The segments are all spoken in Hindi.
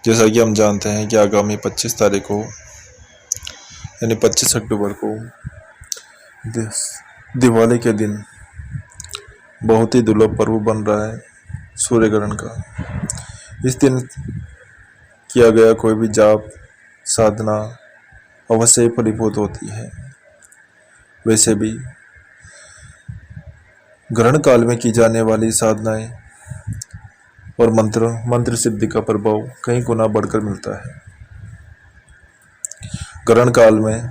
जैसा कि हम जानते हैं कि आगामी 25 तारीख को यानी 25 अक्टूबर को दिवाली के दिन बहुत ही दुर्लभ पर्व बन रहा है सूर्य ग्रहण का। इस दिन किया गया कोई भी जाप साधना अवश्य ही फलीभूत होती है। वैसे भी ग्रहण काल में की जाने वाली साधनाएं और मंत्र सिद्धि का प्रभाव कई गुना बढ़कर मिलता है। ग्रहण काल में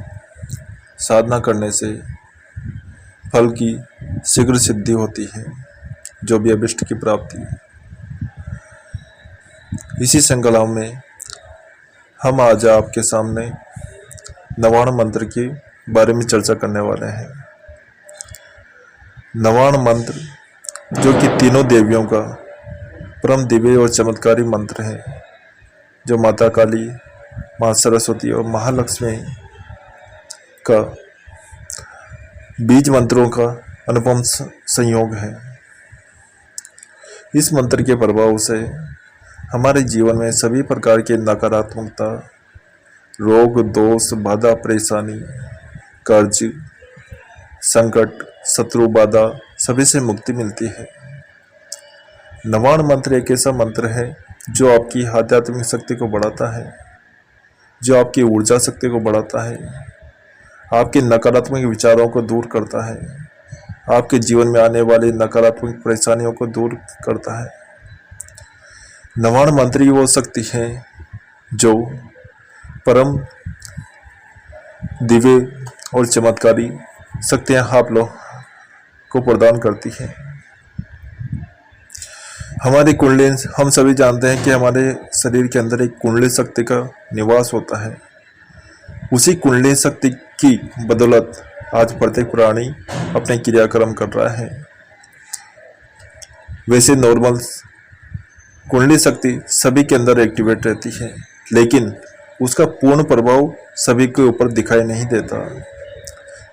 साधना करने से फल की शीघ्र सिद्धि होती है, जो भी अभिष्ट की प्राप्ति। इसी श्रृंखला में हम आज आपके सामने नवाण मंत्र के बारे में चर्चा करने वाले हैं। नवाण मंत्र जो कि तीनों देवियों का परम दिव्य और चमत्कारी मंत्र है, जो माता काली, माँ सरस्वती और महालक्ष्मी का बीज मंत्रों का अनुपम संयोग है। इस मंत्र के प्रभाव से हमारे जीवन में सभी प्रकार के नकारात्मकता, रोग, दोष, बाधा, परेशानी, कर्ज, संकट, शत्रु बाधा सभी से मुक्ति मिलती है। नवाण मंत्र एक ऐसा मंत्र है जो आपकी आध्यात्मिक शक्ति को बढ़ाता है, जो आपकी ऊर्जा शक्ति को बढ़ाता है, आपके नकारात्मक विचारों को दूर करता है, आपके जीवन में आने वाली नकारात्मक परेशानियों को दूर करता है। नवाण मंत्र ही वो शक्ति है जो परम दिव्य और चमत्कारी शक्तियां आप लोग को प्रदान करती है। हमारी कुंडली, हम सभी जानते हैं कि हमारे शरीर के अंदर एक कुंडली शक्ति का निवास होता है। उसी कुंडली शक्ति की बदौलत आज प्रत्येक प्राणी अपने क्रियाक्रम कर रहा है। वैसे नॉर्मल कुंडली शक्ति सभी के अंदर एक्टिवेट रहती है, लेकिन उसका पूर्ण प्रभाव सभी के ऊपर दिखाई नहीं देता।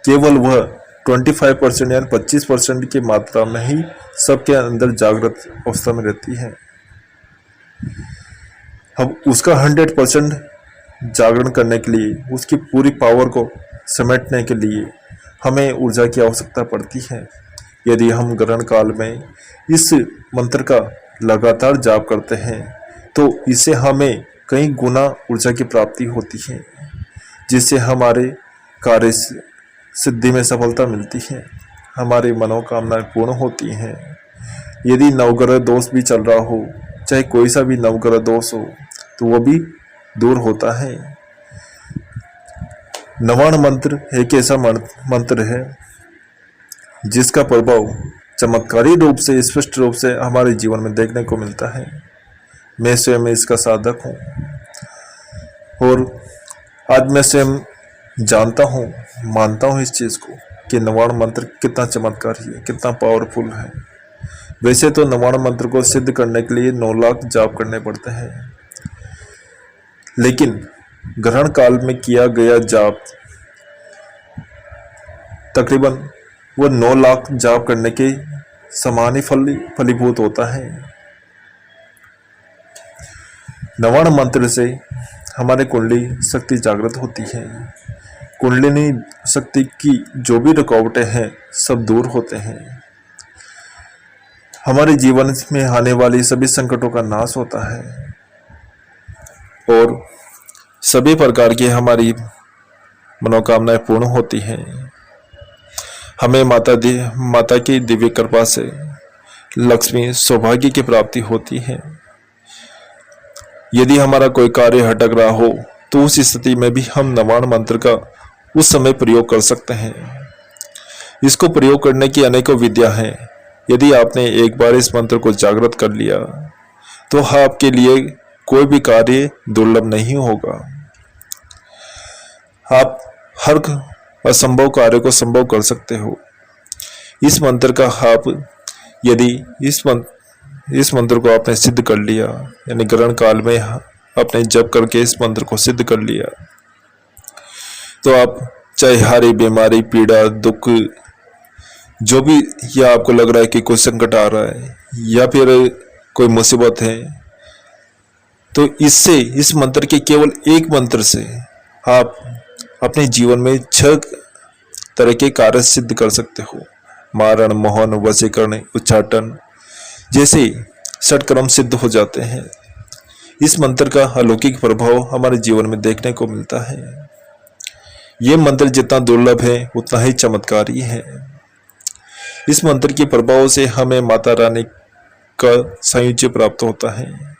केवल वह 25% या 25% की मात्रा में ही सबके अंदर जागृत अवस्था में रहती है। हम उसका 100% जागरण करने के लिए, उसकी पूरी पावर को समेटने के लिए हमें ऊर्जा की आवश्यकता पड़ती है। यदि हम ग्रहण काल में इस मंत्र का लगातार जाप करते हैं तो इससे हमें कई गुना ऊर्जा की प्राप्ति होती है, जिससे हमारे कार्य सिद्धि में सफलता मिलती है, हमारी मनोकामनाएं पूर्ण होती हैं। यदि नवग्रह दोष भी चल रहा हो, चाहे कोई सा भी नवग्रह दोष हो, तो वो भी दूर होता है। नवाण मंत्र एक ऐसा मंत्र है जिसका प्रभाव चमत्कारी रूप से, स्पष्ट रूप से हमारे जीवन में देखने को मिलता है। मैं स्वयं इसका साधक हूँ और आज मैं स्वयं जानता हूँ, मानता हूँ इस चीज़ को कि नवाण मंत्र कितना चमत्कारी है, कितना पावरफुल है। वैसे तो नवाण मंत्र को सिद्ध करने के लिए 9 लाख जाप करने पड़ते हैं, लेकिन ग्रहण काल में किया गया जाप तकरीबन वो 9 लाख जाप करने के समान ही फलीभूत होता है। नवाण मंत्र से हमारे कुंडली शक्ति जागृत होती है। कुंडलिनी शक्ति की जो भी रुकावटें हैं सब दूर होते हैं। हमारे जीवन में आने वाली सभी संकटों का नाश होता है और सभी प्रकार की हमारी मनोकामनाएं पूर्ण होती हैं। हमें माता की दिव्य कृपा से लक्ष्मी सौभाग्य की प्राप्ति होती है। यदि हमारा कोई कार्य अटक रहा हो तो उस स्थिति में भी हम नवाण मंत्र का उस समय प्रयोग कर सकते हैं। इसको प्रयोग करने की अनेकों विधियां हैं। यदि आपने एक बार इस मंत्र को जागृत कर लिया तो आपके लिए कोई भी कार्य दुर्लभ नहीं होगा। आप हर असंभव कार्य को संभव कर सकते हो। इस मंत्र का आप यदि इस मंत्र को आपने सिद्ध कर लिया, यानी ग्रहण काल में आपने जप करके इस मंत्र को सिद्ध कर लिया, तो आप चाहे हारी बीमारी, पीड़ा, दुख, जो भी या आपको लग रहा है कि कोई संकट आ रहा है या फिर कोई मुसीबत है, तो इससे, इस मंत्र के केवल एक मंत्र से आप अपने जीवन में 6 तरह के कार्य सिद्ध कर सकते हो। मारण, मोहन, वशीकरण, उच्चाटन जैसे षटकर्म सिद्ध हो जाते हैं। इस मंत्र का अलौकिक प्रभाव हमारे जीवन में देखने को मिलता है। यह मंत्र जितना दुर्लभ है उतना ही चमत्कारी है। इस मंत्र के प्रभाव से हमें माता रानी का सायुज्य प्राप्त होता है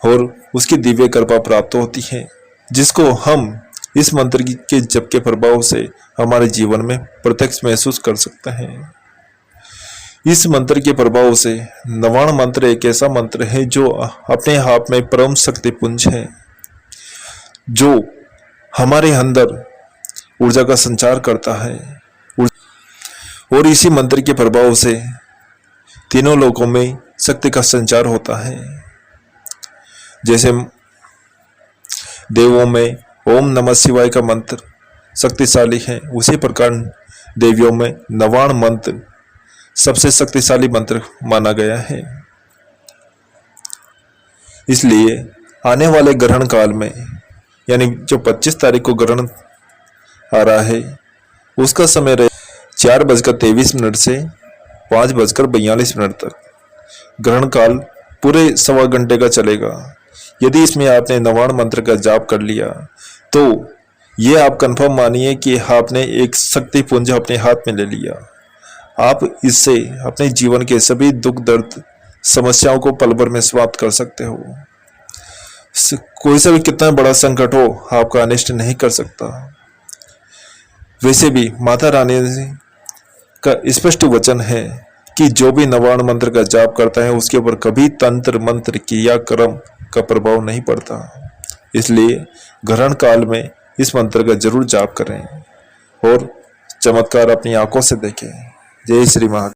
और उसकी दिव्य कृपा प्राप्त होती है, जिसको हम इस मंत्र के जप के प्रभाव से हमारे जीवन में प्रत्यक्ष महसूस कर सकते हैं। इस मंत्र के प्रभाव से नवाण मंत्र एक ऐसा मंत्र है जो अपने आप में परम शक्ति पुंज है, जो हमारे अंदर ऊर्जा का संचार करता है और इसी मंत्र के प्रभाव से तीनों लोकों में शक्ति का संचार होता है। जैसे देवों में ओम नमः शिवाय का मंत्र शक्तिशाली है, उसी प्रकार देवियों में नवाण मंत्र सबसे शक्तिशाली मंत्र माना गया है। इसलिए आने वाले ग्रहण काल में, यानी जो 25 तारीख को ग्रहण आ रहा है, उसका समय रहे 4:23 से 5:42 तक। ग्रहण काल पूरे 1.25 घंटे का चलेगा। यदि इसमें आपने नवाण मंत्र का जाप कर लिया तो ये आप कंफर्म मानिए कि आपने एक शक्ति पुंज अपने हाथ में ले लिया। आप इससे अपने जीवन के सभी दुख दर्द समस्याओं को पल भर में समाप्त कर सकते हो। कोई सा भी कितना बड़ा संकट हो आपका अनिष्ट नहीं कर सकता। वैसे भी माता रानी का स्पष्ट वचन है कि जो भी नवाण मंत्र का जाप करता है उसके ऊपर कभी तंत्र मंत्र क्रिया कर्म का प्रभाव नहीं पड़ता। इसलिए ग्रहण काल में इस मंत्र का जरूर जाप करें और चमत्कार अपनी आंखों से देखें। जय श्री महाकाल।